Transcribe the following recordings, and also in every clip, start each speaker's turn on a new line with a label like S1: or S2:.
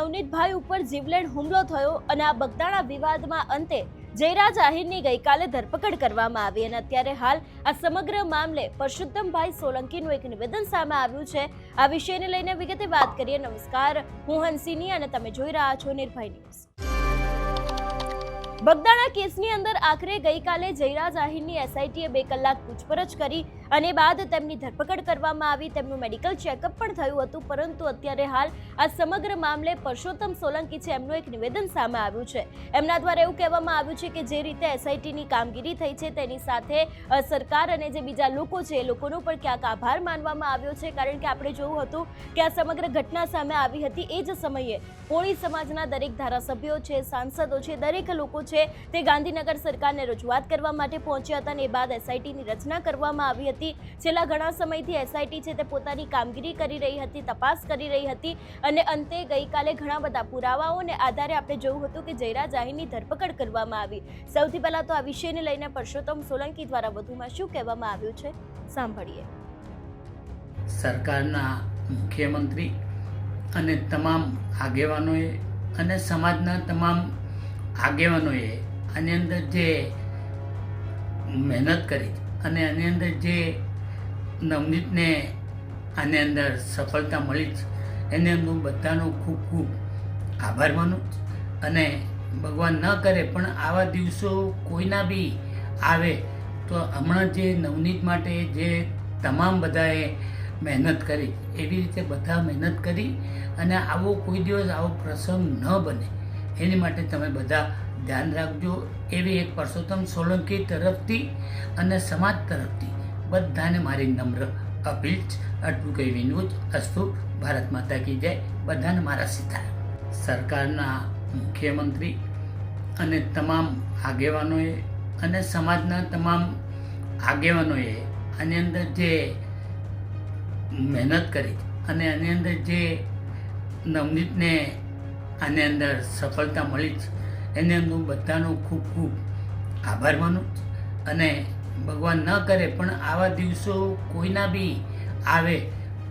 S1: નવનીતભાઈ ઉપર જીવલેણ હુમલો થયો અને આ બગદાણા વિવાદમાં અંતે જયરાજ આહિરની ગઈકાલે ધરપકડ કરવામાં આવી અને અત્યારે હાલ આ સમગ્ર મામલે પરસોત્તમભાઈ સોલંકીનું એક નિવેદન સામે આવ્યું છે। આ વિષયને લઈને વિગતે વાત કરીએ। નમસ્કાર, હું હંસિની અને તમે જોઈ રહ્યા છો નિર્ભય ન્યૂઝ। બગદાણા કેસની અંદર આખરે ગઈકાલે જયરાજ આહિરની એસઆઈટીએ 2 કલાક પૂછપરછ કરી અને બાદ તેમની ધરપકડ કરવામાં આવી। તેમનું મેડિકલ ચેકઅપ પણ થયું હતું, પરંતુ અત્યારે હાલ આ સમગ્ર મામલે પરસોત્તમ સોલંકી છે એમનું એક નિવેદન સામે આવ્યું છે। એમના દ્વારા એવું કહેવામાં આવ્યું છે કે જે રીતે એસઆઈટીની કામગીરી થઈ છે તેની સાથે સરકાર અને જે બીજા લોકો છે એ લોકોનો પણ ક્યાંક આભાર માનવામાં આવ્યો છે, કારણ કે આપણે જોયું હતું કે આ સમગ્ર ઘટના સામે આવી હતી એ જ સમયે કોળી સમાજના દરેક ધારાસભ્યો છે, સાંસદો છે, દરેક લોકો છે તે ગાંધીનગર સરકારને રજૂઆત કરવા માટે પહોંચ્યા હતા અને એ બાદ એસઆઈટીની રચના કરવામાં આવી હતી। છેલ્લા ઘણા સમયથી એસઆઈટી છે તે પોતાની કામગીરી કરી રહી હતી, તપાસ કરી રહી હતી અને અંતે ગઈકાલે ઘણા બધા પુરાવાઓને આધારે આપણે જોયું હતું કે જયરાજ આહિરની ધરપકડ કરવામાં આવી। સૌથી પહેલા તો આ વિષયને લઈને પરસોત્તમ સોલંકી દ્વારા વધુમાં શું કહેવામાં આવ્યું છે સાંભળીએ।
S2: સરકારના મુખ્યમંત્રી અને તમામ આગેવાનોએ અને સમાજના તમામ આગેવાનોએ આની અંદર જે મહેનત કરી અને આની અંદર જે નવનીતને આની અંદર સફળતા મળી છે એને હું બધાનો ખૂબ ખૂબ આભાર માનું અને ભગવાન ન કરે પણ આવા દિવસો કોઈના બી આવે તો હમણાં જે નવનીત માટે જે તમામ બધાએ મહેનત કરી એવી રીતે બધા મહેનત કરી અને આવો કોઈ દિવસ આવો પ્રસંગ ન બને એની માટે તમે બધા ધ્યાન રાખજો એવી એક પરસોત્તમ સોલંકી તરફથી અને સમાજ તરફથી બધાને મારી નમ્ર અપીલ છે। આટલું કહી વિનોદ અસ્તુ। ભારત માતા કી જય। બધાને મારા સીતારામ। સરકારના મુખ્યમંત્રી અને તમામ આગેવાનોએ અને સમાજના તમામ આગેવાનોએ આની અંદર જે મહેનત કરી અને આની અંદર જે નવનીતને આની અંદર સફળતા મળી છે એને હું બધાનો ખૂબ ખૂબ આભાર માનું અને ભગવાન ન કરે પણ આવા દિવસો કોઈના બી આવે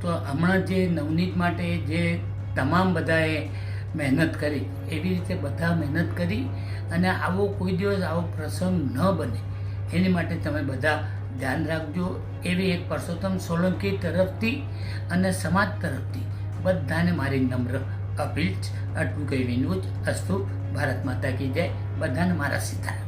S2: તો હમણાં જે નવનીત માટે જે તમામ બધાએ મહેનત કરી એવી રીતે બધા મહેનત કરી અને આવો કોઈ દિવસ આવો પ્રસંગ ન બને એની માટે તમે બધા ધ્યાન રાખજો એવી એક પરસોત્તમ સોલંકી તરફથી અને સમાજ તરફથી બધાને મારી નમ્ર અપીલ છે। આટલું કહી વિનોદ અસ્તુ। ભારત માતા કી જય। બધાને મારા સીતારામ।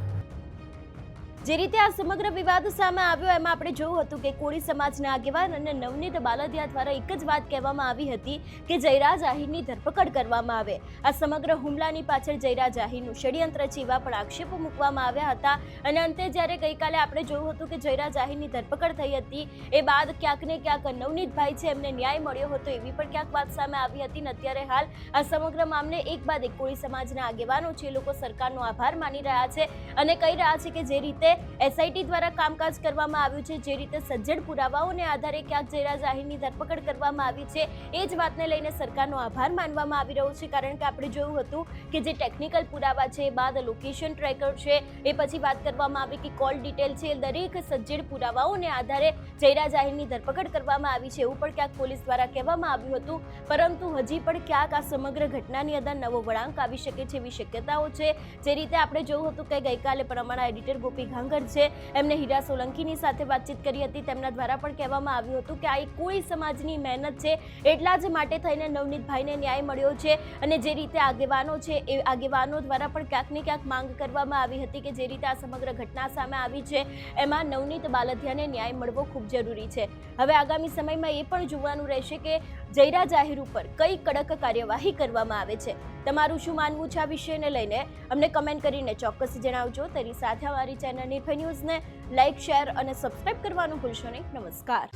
S1: જે રીતે આ સમગ્ર વિવાદ સામે આવ્યો એમાં આપણે જોયું હતું કે કોળી સમાજના આગેવાન અને નવનીત બાલદિયા દ્વારા એક જ વાત કહેવામાં આવી હતી કે જયરાજ આહિરની ધરપકડ કરવામાં આવે। આ સમગ્ર હુમલાની પાછળ જયરાજ આહિરનું ષડયંત્ર છે એવા પણ આક્ષેપો મૂકવામાં આવ્યા હતા અને અંતે જ્યારે ગઈકાલે આપણે જોયું હતું કે જયરાજ આહિરની ધરપકડ થઈ હતી એ બાદ ક્યાંક ને ક્યાંક નવનીતભાઈ છે એમને ન્યાય મળ્યો હતો એવી પણ ક્યાંક વાત સામે આવી હતી અને અત્યારે હાલ આ સમગ્ર મામલે એક બાદ એક કોળી સમાજના આગેવાનો છે એ લોકો સરકારનો આભાર માની રહ્યા છે અને કહી રહ્યા છે કે જે રીતે એસઆઈટી દ્વારા કામકાજ કરવામાં આવ્યું છે, જે રીતે સજ્જડ પુરાવાઓને આધારે ક્યાંક જયરાજ આહિરની ધરપકડ કરવામાં આવી છે એ જ વાતને લઈને સરકારનો આભાર માનવામાં આવી રહ્યો છે, કારણ કે આપણે જોયું હતું કે જે ટેકનિકલ પુરાવા છે, બાદ લોકેશન ટ્રેકર છે, એ પછી વાત કરવામાં આવી કે કોલ ડિટેલ છે, દરેક સજ્જડ પુરાવાઓને આધારે જયરાજ આહિરની ધરપકડ કરવામાં આવી છે એવું પણ ક્યાંક પોલીસ દ્વારા કહેવામાં આવ્યું હતું, પરંતુ હજી પણ ક્યાંક આ સમગ્ર ઘટનાની અંદર નવો વળાંક આવી શકે છે એવી શક્યતાઓ છે। જે રીતે આપણે જોયું હતું કે ગઈકાલે પણ અમારા એડિટર ગોપી ઘાંગર છે એમને હીરા સોલંકીની સાથે વાતચીત કરી હતી। તેમના દ્વારા પણ કહેવામાં આવ્યું હતું કે આ એક કોળી સમાજની મહેનત છે, એટલા જ માટે થઈને નવનીતભાઈને ન્યાય મળ્યો છે અને જે રીતે આગેવાનો છે એ આગેવાનો દ્વારા પણ ક્યાંક ને ક્યાંક માંગ કરવામાં આવી હતી કે જે રીતે આ સમગ્ર ઘટના સામે આવી છે એમાં નવનીત બાલદિયાને ન્યાય મળવો ખૂબ જરૂરી છે। હવે આગામી સમયમાં એ પણ જોવાનું રહેશે કે જયરાજ આહિર ઉપર કઈ કડક કાર્યવાહી કરવામાં આવે છે। તમારું શું માનવું છે આ વિષયને લઈને અમને કમેન્ટ કરીને ચોક્કસ જણાવજો। તેની સાથે અમારી ચેનલ નિર્ભય ન્યૂઝને લાઇક, શેર અને સબસ્ક્રાઇબ કરવાનું ભૂલશો નહીં। નમસ્કાર।